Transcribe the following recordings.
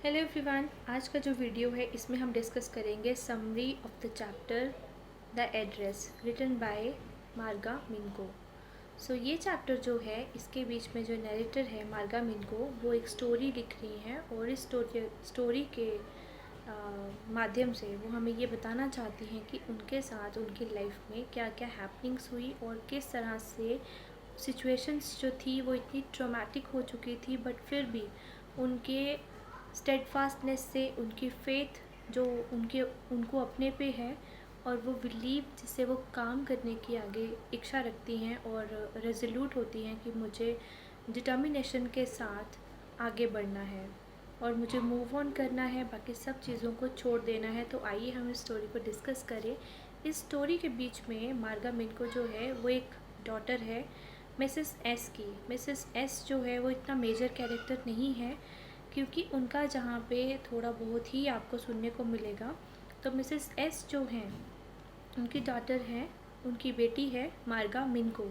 Hello everyone, आज का जो वीडियो है इसमें हम डिस्कस करेंगे summary of the chapter the address written by Marga Minco. सो ये चैप्टर जो है इसके बीच में जो नरेटर है मार्गा मिनको वो एक स्टोरी लिख रही हैं और इस स्टोरी के माध्यम से वो हमें ये बताना चाहती हैं कि उनके साथ उनकी लाइफ में क्या क्या हैपनिंग्स हुई और किस तरह से सिचुएशंस जो थी वो इतनी ट्रॉमेटिक हो चुकी थी, बट फिर भी उनके स्टेडफास्टनेस से, उनकी फेथ जो उनको अपने पे है और वो बिलीव जिससे वो काम करने की आगे इच्छा रखती हैं और रेजोल्यूट होती हैं कि मुझे डिटर्मिनेशन के साथ आगे बढ़ना है और मुझे मूव ऑन करना है, बाकी सब चीज़ों को छोड़ देना है। तो आइए हम इस स्टोरी को डिस्कस करें। इस स्टोरी के बीच में मार्गा मिनको जो है वो एक डॉटर है मिसेस एस की। मिसेस एस जो है वो इतना मेजर कैरेक्टर नहीं है क्योंकि उनका जहाँ पे थोड़ा बहुत ही आपको सुनने को मिलेगा। तो मिसेस एस जो हैं उनकी डॉटर हैं, उनकी बेटी है मार्गा मिनको,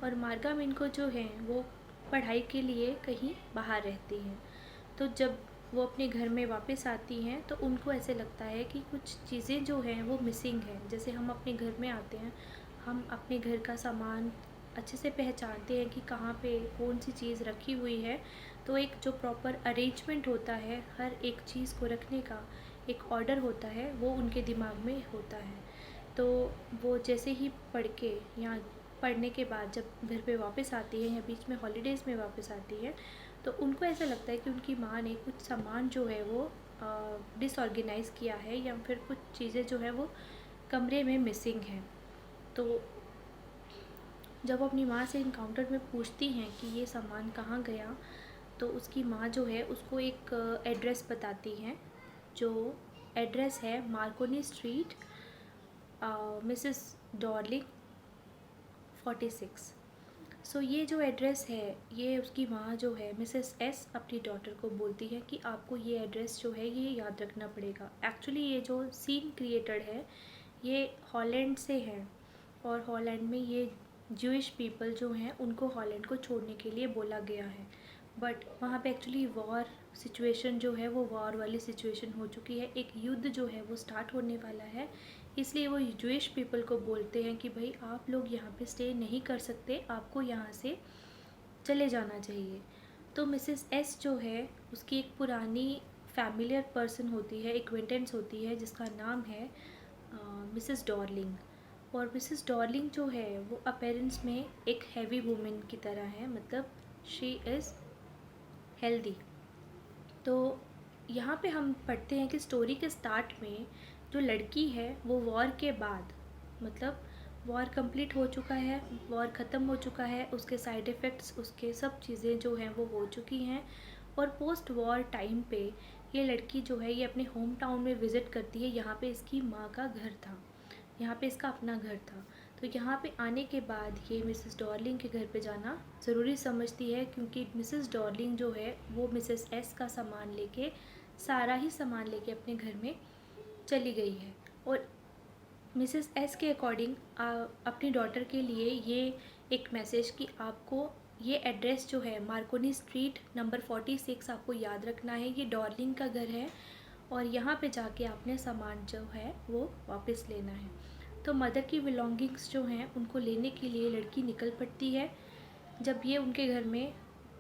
और मार्गा मिनको जो हैं वो पढ़ाई के लिए कहीं बाहर रहती हैं। तो जब वो अपने घर में वापस आती हैं तो उनको ऐसे लगता है कि कुछ चीज़ें जो हैं वो मिसिंग हैं। जैसे हम अपने घर में आते हैं, हम अपने घर का सामान अच्छे से पहचानते हैं कि कहाँ पे कौन सी चीज़ रखी हुई है। तो एक जो प्रॉपर अरेंजमेंट होता है, हर एक चीज़ को रखने का एक ऑर्डर होता है, वो उनके दिमाग में होता है। तो वो जैसे ही पढ़ के या पढ़ने के बाद जब घर पे वापस आती है या बीच में हॉलीडेज़ में वापस आती है तो उनको ऐसा लगता है कि उनकी माँ ने कुछ सामान जो है वो डिसऑर्गेनाइज़ किया है या फिर कुछ चीज़ें जो है वो कमरे में मिसिंग हैं। तो जब वो अपनी माँ से इनकाउंटर में पूछती हैं कि ये सामान कहाँ गया, तो उसकी माँ जो है उसको एक एड्रेस बताती हैं। जो एड्रेस है मार्कोनी स्ट्रीट, मिसेस डॉर्लिंग 46। सो ये जो एड्रेस है, ये उसकी माँ जो है मिसेस एस अपनी डॉटर को बोलती है कि आपको ये एड्रेस जो है ये याद रखना पड़ेगा। एक्चुअली ये जो सीन क्रिएटेड है ये हॉलैंड से है और हॉलैंड में ये ज्यूइश पीपल जो हैं उनको हॉलैंड को छोड़ने के लिए बोला गया है। बट वहाँ पे एक्चुअली वॉर सिचुएशन जो है वो वॉर वाली सिचुएशन हो चुकी है, एक युद्ध जो है वो स्टार्ट होने वाला है। इसलिए वो ज्यूइश पीपल को बोलते हैं कि भाई आप लोग यहाँ पे स्टे नहीं कर सकते, आपको यहाँ से चले जाना चाहिए। तो मिसेस एस जो है उसकी एक पुरानी फैमिलियर पर्सन होती है, एक्वेंटेंस होती है जिसका नाम है मिसेस डॉर्लिंग। और मिसेस डॉर्लिंग जो है वो अपेरेंस में एक हैवी वुमेन की तरह है, मतलब शी इज़ हेल्दी। तो यहाँ पे हम पढ़ते हैं कि स्टोरी के स्टार्ट में जो लड़की है वो वॉर के बाद, मतलब वॉर कंप्लीट हो चुका है, वॉर ख़त्म हो चुका है, उसके साइड इफ़ेक्ट्स उसके सब चीज़ें जो हैं वो हो चुकी हैं। और पोस्ट वॉर टाइम पे ये लड़की जो है ये अपने होम टाउन में विज़िट करती है। यहाँ पे इसकी माँ का घर था, यहाँ पे इसका अपना घर था। तो यहाँ पे आने के बाद ये मिसेस डॉर्लिंग के घर पे जाना ज़रूरी समझती है क्योंकि मिसेस डॉर्लिंग जो है वो मिसेस एस का सामान लेके, सारा ही सामान लेके अपने घर में चली गई है। और मिसेस एस के अकॉर्डिंग अपनी डॉटर के लिए ये एक मैसेज कि आपको ये एड्रेस जो है मार्कोनी स्ट्रीट नंबर 46 आपको याद रखना है, ये डॉर्लिंग का घर है और यहाँ पे जाके आपने सामान जो है वो वापस लेना है। तो मदर की बिलोंगिंग्स जो हैं उनको लेने के लिए लड़की निकल पड़ती है। जब ये उनके घर में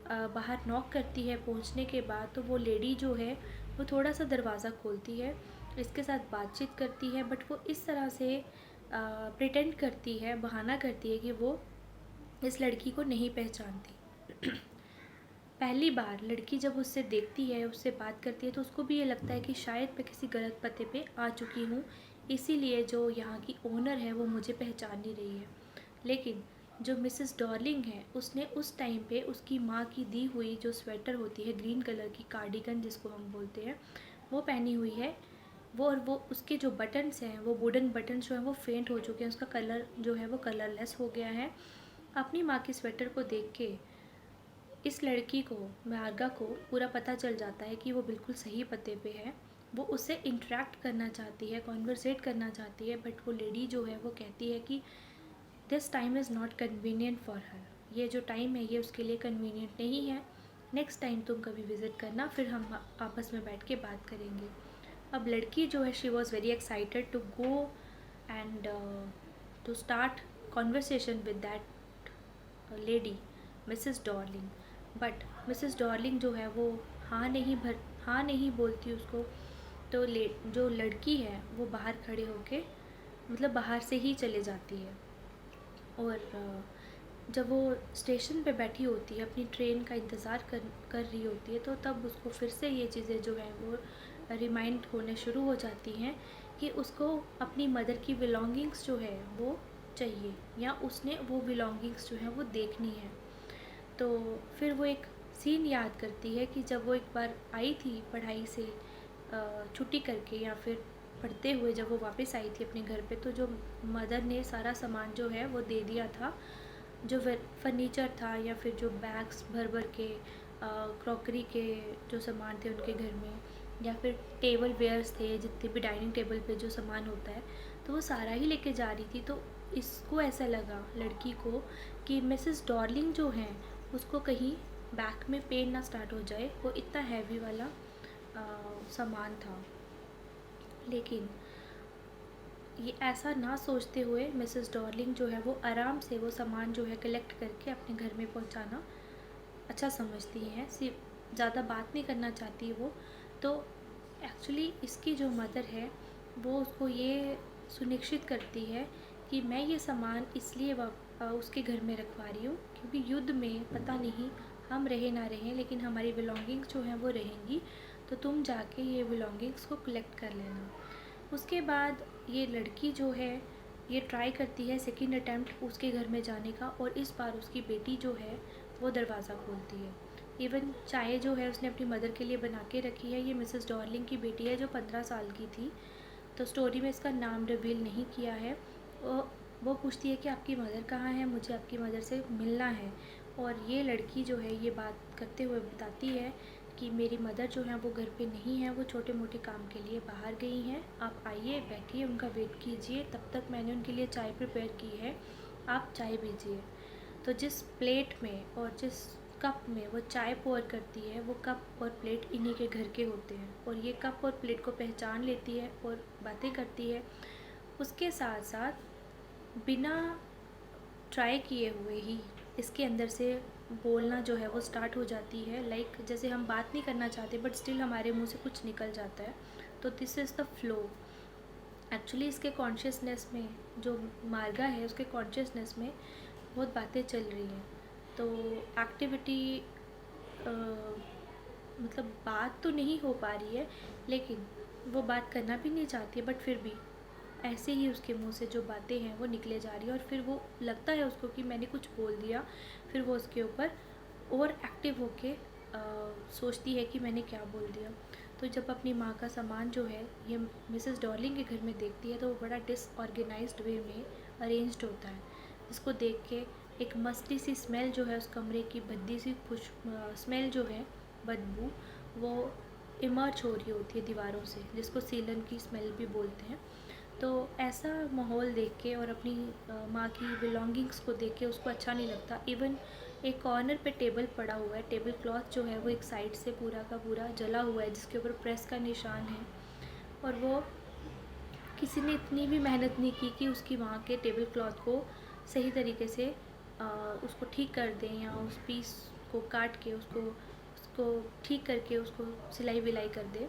बाहर नॉक करती है पहुंचने के बाद, तो वो लेडी जो है वो थोड़ा सा दरवाज़ा खोलती है, इसके साथ बातचीत करती है, बट वो इस तरह से प्रिटेंड करती है, बहाना करती है कि वो इस लड़की को नहीं पहचानती। पहली बार लड़की जब उससे देखती है, उससे बात करती है, तो उसको भी ये लगता है कि शायद मैं किसी गलत पते पे आ चुकी हूँ, इसीलिए जो यहाँ की ओनर है वो मुझे पहचान नहीं रही है। लेकिन जो मिसेस डॉर्लिंग है उसने उस टाइम पे उसकी माँ की दी हुई जो स्वेटर होती है, ग्रीन कलर की कार्डिगन जिसको हम बोलते हैं, वो पहनी हुई है। वो और वो उसके जो बटन्स हैं, वो वुडन बटन्स जो हैं वो फेंट हो चुके हैं, उसका कलर जो है वो कलरलेस हो गया है। अपनी माँ की स्वेटर को देख के इस लड़की को, मार्गा को, पूरा पता चल जाता है कि वो बिल्कुल सही पते पे है। वो उससे इंटरेक्ट करना चाहती है, कॉन्वर्सेट करना चाहती है, बट वो लेडी जो है वो कहती है कि this time is not convenient for her, ये जो टाइम है ये उसके लिए कन्वीनियंट नहीं है। नेक्स्ट टाइम तुम कभी विज़िट करना, फिर हम आपस में बैठ के बात करेंगे। अब लड़की जो है she was very excited to go and to start conversation with that lady Mrs Darling. But Mrs Darling जो है वो हाँ नहीं बोलती उसको। तो जो लड़की है वो बाहर खड़े होके मतलब बाहर से ही चले जाती है। और जब वो स्टेशन पे बैठी होती है, अपनी ट्रेन का इंतज़ार कर रही होती है, तो तब उसको फिर से ये चीज़ें जो हैं वो रिमाइंड होने शुरू हो जाती हैं कि उसको अपनी मदर की बिलोंगिंग्स जो है वो चाहिए, या उसने वो बिलोंगिंग्स जो हैं वो देखनी है। तो फिर वो एक सीन याद करती है कि जब वो एक बार आई थी पढ़ाई से छुट्टी करके या फिर पढ़ते हुए, जब वो वापस आई थी अपने घर पे, तो जो मदर ने सारा सामान जो है वो दे दिया था, जो फर्नीचर था या फिर जो बैग्स भर भर के क्रॉकरी के जो सामान थे उनके घर में, या फिर टेबल वेयर्स थे, जितने भी डाइनिंग टेबल पे जो सामान होता है, तो वो सारा ही लेके जा रही थी। तो इसको ऐसा लगा लड़की को कि मिसेस डॉर्लिंग जो हैं उसको कहीं बैक में पेन ना स्टार्ट हो जाए, वो इतना हैवी वाला सामान था। लेकिन ये ऐसा ना सोचते हुए मिसेस डॉर्लिंग जो है वो आराम से वो सामान जो है कलेक्ट करके अपने घर में पहुंचाना अच्छा समझती हैं, सिर्फ ज़्यादा बात नहीं करना चाहती वो। तो एक्चुअली इसकी जो मदर है वो उसको ये सुनिश्चित करती है कि मैं ये सामान इसलिए उसके घर में रखवा रही हूँ क्योंकि युद्ध में पता नहीं हम रहे ना रहें, लेकिन हमारी बिलोंगिंग्स जो हैं वो रहेंगी, तो तुम जाके ये बिलोंगिंग्स को कलेक्ट कर लेना। उसके बाद ये लड़की जो है ये ट्राई करती है सेकंड अटैम्प्ट उसके घर में जाने का, और इस बार उसकी बेटी जो है वो दरवाज़ा खोलती है। इवन चाय जो है उसने अपनी मदर के लिए बना के रखी है। ये मिसेस डॉर्लिंग की बेटी है जो 15 साल की थी, तो स्टोरी में इसका नाम रिवील नहीं किया है। वो पूछती है कि आपकी मदर कहाँ है, मुझे आपकी मदर से मिलना है। और ये लड़की जो है ये बात करते हुए बताती है कि मेरी मदर जो है वो घर पे नहीं है, वो छोटे मोटे काम के लिए बाहर गई हैं, आप आइए बैठिए उनका वेट कीजिए, तब तक मैंने उनके लिए चाय प्रिपेयर की है, आप चाय पीजिए। तो जिस प्लेट में और जिस कप में वो चाय पोर करती है, वो कप और प्लेट इन्हीं के घर के होते हैं, और ये कप और प्लेट को पहचान लेती है और बातें करती है। उसके साथ साथ बिना ट्राई किए हुए ही इसके अंदर से बोलना जो है वो स्टार्ट हो जाती है। लाइक जैसे हम बात नहीं करना चाहते बट स्टिल हमारे मुंह से कुछ निकल जाता है। तो this is the flow. Actually इसके कॉन्शियसनेस में जो मार्गा है उसके कॉन्शियसनेस में बहुत बातें चल रही हैं। तो एक्टिविटी मतलब बात तो नहीं हो पा रही है, लेकिन वो बात करना भी नहीं चाहती है, बट फिर भी ऐसे ही उसके मुंह से जो बातें हैं वो निकले जा रही है, और फिर वो लगता है उसको कि मैंने कुछ बोल दिया। फिर वो उसके ऊपर और एक्टिव होके सोचती है कि मैंने क्या बोल दिया। तो जब अपनी माँ का सामान जो है ये मिसेस डॉर्लिंग के घर में देखती है, तो वो बड़ा डिसऑर्गेनाइज्ड वे में अरेंज्ड होता है, जिसको देख के एक मस्ती सी स्मेल जो है उस कमरे की, भद्दी सी खुश स्मेल जो है, बदबू, वो इमर्ज हो रही होती है दीवारों से, जिसको सीलन की स्मेल भी बोलते हैं। तो ऐसा माहौल देख के और अपनी माँ की बिलोंगिंग्स को देख के उसको अच्छा नहीं लगता। इवन एक कॉर्नर पे टेबल पड़ा हुआ है, टेबल क्लॉथ जो है वो एक साइड से पूरा का पूरा जला हुआ है, जिसके ऊपर प्रेस का निशान है, और वो किसी ने इतनी भी मेहनत नहीं की कि उसकी माँ के टेबल क्लॉथ को सही तरीके से उसको ठीक कर दें, या उस पीस को काट के उसको उसको ठीक करके उसको सिलाई विलाई कर दे।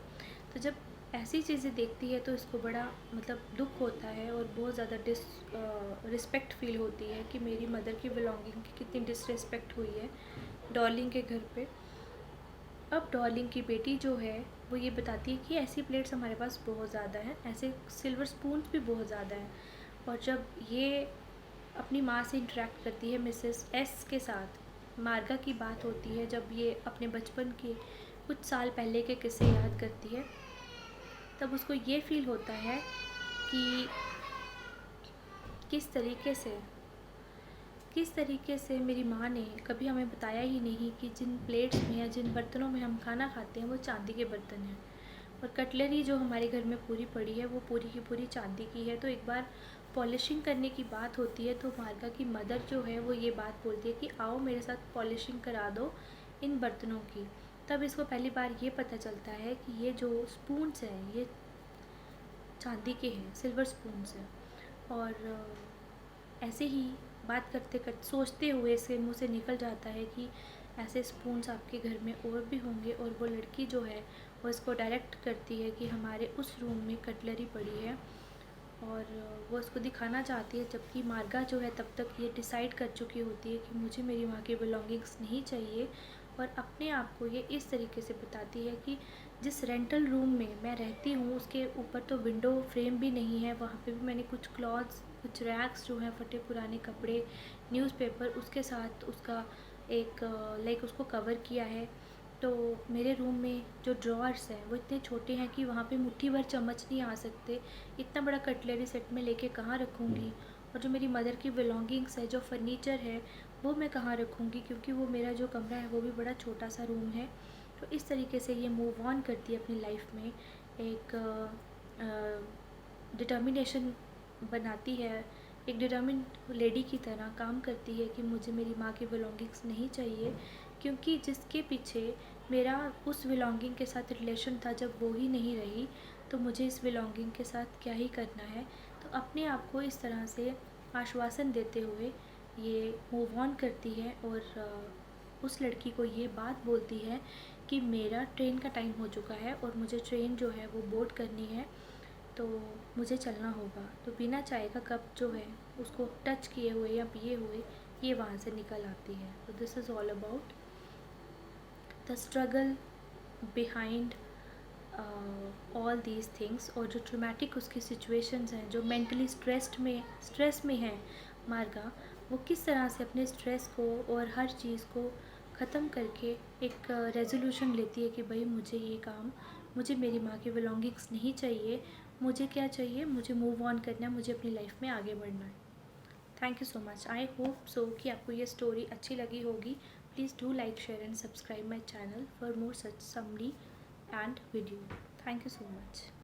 तो जब ऐसी चीज़ें देखती है तो इसको बड़ा मतलब दुख होता है, और बहुत ज़्यादा रिस्पेक्ट फील होती है कि मेरी मदर की बिलोंगिंग की कितनी डिसरिस्पेक्ट हुई है डॉर्लिंग के घर पे। अब डॉर्लिंग की बेटी जो है वो ये बताती है कि ऐसी प्लेट्स हमारे पास बहुत ज़्यादा हैं, ऐसे सिल्वर स्पून्स भी बहुत ज़्यादा हैं। और जब ये अपनी माँ से इंटरेक्ट करती है मिसेस एस के साथ, मार्गा की बात होती है, जब ये अपने बचपन के कुछ साल पहले के किस्से याद करती है, तब उसको ये फील होता है कि किस तरीके से किस तरीके से मेरी माँ ने कभी हमें बताया ही नहीं कि जिन प्लेट्स में या जिन बर्तनों में हम खाना खाते हैं वो चांदी के बर्तन हैं, और कटलरी जो हमारे घर में पूरी पड़ी है वो पूरी की पूरी चांदी की है। तो एक बार पॉलिशिंग करने की बात होती है, तो मार्गा की मदर जो है वो ये बात बोलती है कि आओ मेरे साथ पॉलिशिंग करा दो, इन बर्तनों की, तब इसको पहली बार ये पता चलता है कि ये जो स्पून्स हैं ये चांदी के हैं, सिल्वर स्पून्स हैं। और ऐसे ही बात करते करते सोचते हुए इसके मुँह से निकल जाता है कि ऐसे स्पून्स आपके घर में और भी होंगे, और वो लड़की जो है वो इसको डायरेक्ट करती है कि हमारे उस रूम में कटलरी पड़ी है, और वो उसको दिखाना चाहती है, जबकि मार्गा जो है तब तक ये डिसाइड कर चुकी होती है कि मुझे मेरी माँ की बिलोंगिंग्स नहीं चाहिए। और अपने आप को ये इस तरीके से बताती है कि जिस रेंटल रूम में मैं रहती हूँ उसके ऊपर तो विंडो फ्रेम भी नहीं है, वहाँ पे भी मैंने कुछ क्लॉथ्स, कुछ रैक्स जो हैं फटे पुराने कपड़े, न्यूज़पेपर उसके साथ उसका एक लाइक उसको कवर किया है। तो मेरे रूम में जो ड्रॉअर्स हैं वो इतने छोटे हैं कि वहाँ पे मुट्ठी भर चम्मच नहीं आ सकते। इतना बड़ा कटलरी सेट में लेके कहाँ रखूँगी? और जो मेरी मदर की बिलोंगिंग्स है, जो फर्नीचर है, वो मैं कहाँ रखूँगी? क्योंकि वो मेरा जो कमरा है वो भी बड़ा छोटा सा रूम है। तो इस तरीके से ये मूव ऑन करती है अपनी लाइफ में, एक डिटर्मिनेशन बनाती है, एक डिटर्मिन्ड लेडी की तरह काम करती है कि मुझे मेरी माँ की बिलोंगिंग्स नहीं चाहिए, क्योंकि जिसके पीछे मेरा उस बिलोंगिंग के साथ रिलेशन था, जब वो ही नहीं रही तो मुझे इस बिलोंगिंग के साथ क्या ही करना है। तो अपने आप को इस तरह से आश्वासन देते हुए ये मूव ऑन करती है, और उस लड़की को ये बात बोलती है कि मेरा ट्रेन का टाइम हो चुका है और मुझे ट्रेन जो है वो बोर्ड करनी है, तो मुझे चलना होगा। तो बिना चाय का कप जो है उसको टच किए हुए या पिए हुए ये वहाँ से निकल आती है। तो this is all about the struggle behind all these things, और जो ट्रोमेटिक उसकी सिचुएशंस हैं, जो मेंटली स्ट्रेस में है मार्गा, वो किस तरह से अपने स्ट्रेस को और हर चीज़ को ख़त्म करके एक रेजोल्यूशन लेती है कि भाई मुझे ये काम, मुझे मेरी माँ की बिलोंगिंग्स नहीं चाहिए, मुझे क्या चाहिए, मुझे मूव ऑन करना है, मुझे अपनी लाइफ में आगे बढ़ना है। Thank you so much. I hope so कि आपको ये स्टोरी अच्छी लगी होगी। Please do like, share and subscribe my channel for more such summary and video. Thank you so much.